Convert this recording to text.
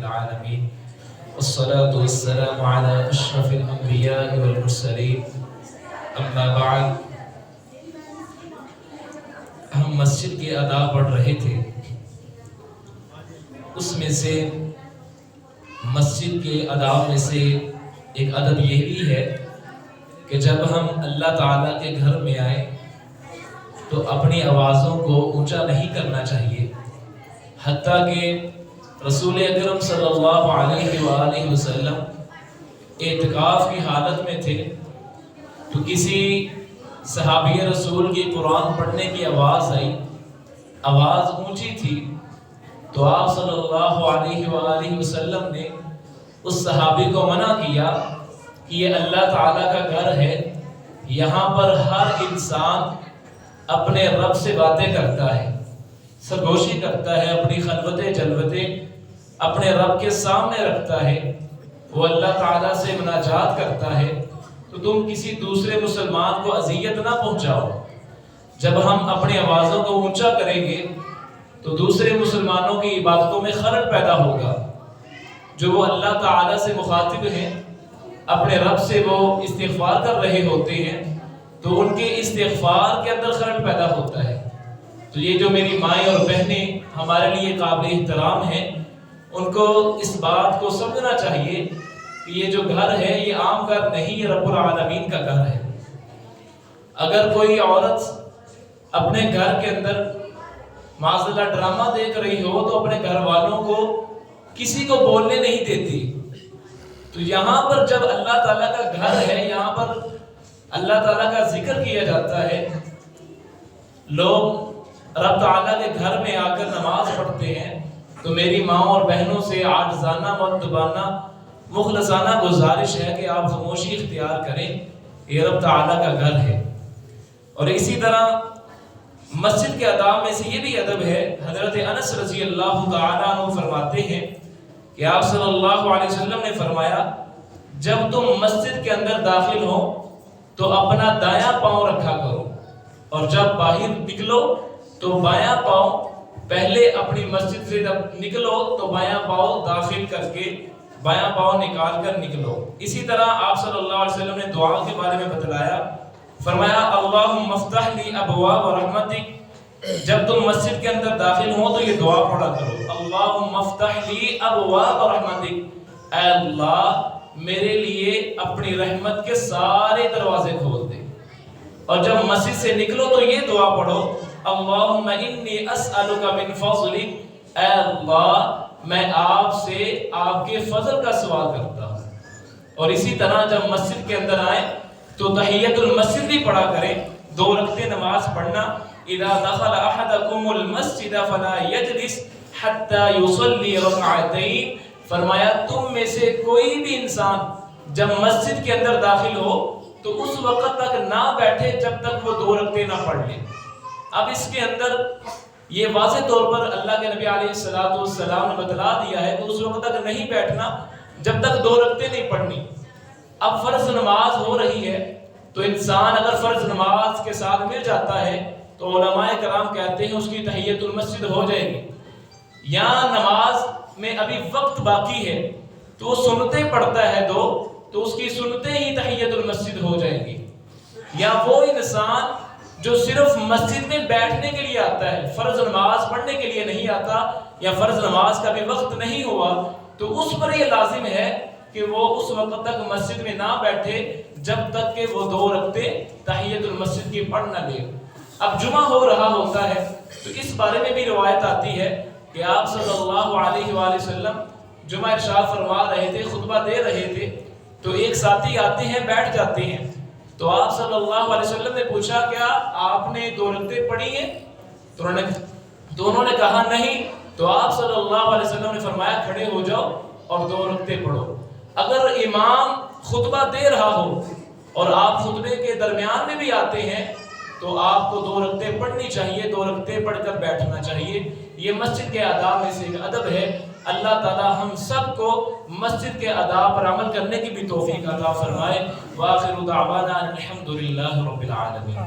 العالمين والصلاة والسلام على أشرف الأنبياء والمرسلين اما بعد. ہم مسجد کے آداب پڑھ رہے تھے، اس میں سے مسجد کے آداب میں سے ایک ادب یہ بھی ہے کہ جب ہم اللہ تعالیٰ کے گھر میں آئیں تو اپنی آوازوں کو اونچا نہیں کرنا چاہیے، حتیٰ کہ رسول اکرم صلی اللہ علیہ وآلہ وسلم اعتکاف کی حالت میں تھے تو کسی صحابی رسول کی قرآن پڑھنے کی آواز آئی، آواز اونچی تھی، تو آپ صلی اللہ علیہ وآلہ وسلم نے اس صحابی کو منع کیا کہ یہ اللہ تعالیٰ کا گھر ہے، یہاں پر ہر انسان اپنے رب سے باتیں کرتا ہے، سرگوشی کرتا ہے، اپنی خلوتیں جلوتیں اپنے رب کے سامنے رکھتا ہے، وہ اللہ تعالیٰ سے مناجات کرتا ہے، تو تم کسی دوسرے مسلمان کو اذیت نہ پہنچاؤ۔ جب ہم اپنی آوازوں کو اونچا کریں گے تو دوسرے مسلمانوں کی عبادتوں میں خلل پیدا ہوگا، جو وہ اللہ تعالیٰ سے مخاطب ہیں، اپنے رب سے وہ استغفار کر رہے ہوتے ہیں، تو ان کے استغفار کے اندر خلل پیدا ہوتا ہے۔ تو یہ جو میری مائیں اور بہنیں ہمارے لیے قابل احترام ہیں، ان کو اس بات کو سمجھنا چاہیے کہ یہ جو گھر ہے یہ عام گھر نہیں، یہ رب العالمین کا گھر ہے۔ اگر کوئی عورت اپنے گھر کے اندر معاذ اللہ ڈرامہ دیکھ رہی ہو تو اپنے گھر والوں کو کسی کو بولنے نہیں دیتی، تو یہاں پر جب اللہ تعالیٰ کا گھر ہے، یہاں پر اللہ تعالیٰ کا ذکر کیا جاتا ہے، لوگ رب تعالیٰ کے گھر میں آ کر نماز پڑھتے ہیں، تو میری ماں اور بہنوں سے عاجزانہ مؤدبانہ مخلصانہ گزارش ہے کہ آپ خاموشی اختیار کریں، یہ رب تعالیٰ کا گھر ہے۔ اور اسی طرح مسجد کے آداب میں سے یہ بھی ادب ہے، حضرت انس رضی اللہ تعالیٰ عنہ فرماتے ہیں کہ آپ صلی اللہ علیہ وسلم نے فرمایا، جب تم مسجد کے اندر داخل ہو تو اپنا دایاں پاؤں رکھا کرو، اور جب باہر نکلو تو بایاں پاؤں، پہلے اپنی مسجد سے جب نکلو تو بایاں پاؤں داخل کر کے بایاں پاؤں نکال کر نکلو۔ اسی طرح آپ صلی اللہ علیہ وسلم نے دعا کے بارے میں بتلایا، فرمایا اللہم افتح لی ابواب رحمتک، جب تم مسجد کے اندر داخل ہو تو یہ دعا پڑھا کرو، اللہم افتح لی ابواب رحمتک، اے اللہ میرے لیے اپنی رحمت کے سارے دروازے کھول دے۔ اور جب مسجد سے نکلو تو یہ دعا پڑھو، اللہم انی اسألک من فضلک، اے اللہ میں آپ سے آپ کے فضل کا سوال کرتا ہوں۔ اور اسی طرح جب مسجد کے اندر آئیں تو تحیت المسجد بھی پڑھا کریں، 2 رکعتیں نماز پڑھنا، اذا دخل احدکم المسجد فلا یجلس حتی یصلی رکعتین، فرمایا تم میں سے کوئی بھی انسان جب مسجد کے اندر داخل ہو تو اس وقت تک نہ بیٹھے جب تک وہ 2 رکعتیں نہ پڑھ لے۔ اب اس کے اندر یہ واضح طور پر اللہ کے نبی علیہ السلام نے بتلا دیا ہے کہ اس وقت تک نہیں بیٹھنا جب تک 2 رکعتیں نہیں پڑھنی۔ اب فرض نماز ہو رہی ہے تو انسان اگر فرض نماز کے ساتھ مل جاتا ہے تو علماء کرام کہتے ہیں اس کی تحیت المسجد ہو جائے گی۔ یا نماز میں ابھی وقت باقی ہے تو وہ سنتیں پڑھتا ہے 2، تو اس کی سنتیں ہی تحیت المسجد ہو جائیں گی۔ یا وہ انسان جو صرف مسجد میں بیٹھنے کے لیے آتا ہے، فرض نماز پڑھنے کے لیے نہیں آتا، یا فرض نماز کا بھی وقت نہیں ہوا، تو اس پر یہ لازم ہے کہ وہ اس وقت تک مسجد میں نہ بیٹھے جب تک کہ وہ 2 رکعتیں تحیت المسجد کی پڑھ نہ لے۔ اب جمعہ ہو رہا ہوتا ہے تو اس بارے میں بھی روایت آتی ہے کہ آپ صلی اللہ علیہ وآلہ وسلم جمعہ ارشاد فرما رہے تھے، خطبہ دے رہے تھے، تو ایک ساتھی آتے ہیں، بیٹھ جاتے ہیں، تو آپ صلی اللہ علیہ وسلم نے پوچھا کیا آپ نے 2 رکعتیں پڑھی ہیں؟ تو انہوں نے کہا نہیں، تو آپ صلی اللہ علیہ وسلم نے فرمایا کھڑے ہو جاؤ اور 2 رکعتیں پڑھو۔ اگر امام خطبہ دے رہا ہو اور آپ خطبے کے درمیان میں بھی آتے ہیں تو آپ کو 2 رکعتیں پڑھنی چاہیے، 2 رکعتیں پڑھ کر بیٹھنا چاہیے۔ یہ مسجد کے آداب میں سے ایک ادب ہے۔ اللہ تعالی ہم سب کو مسجد کے آداب پر عمل کرنے کی بھی توفیق عطا فرمائے۔ وآخر دعوانا الحمد للہ رب العالمین۔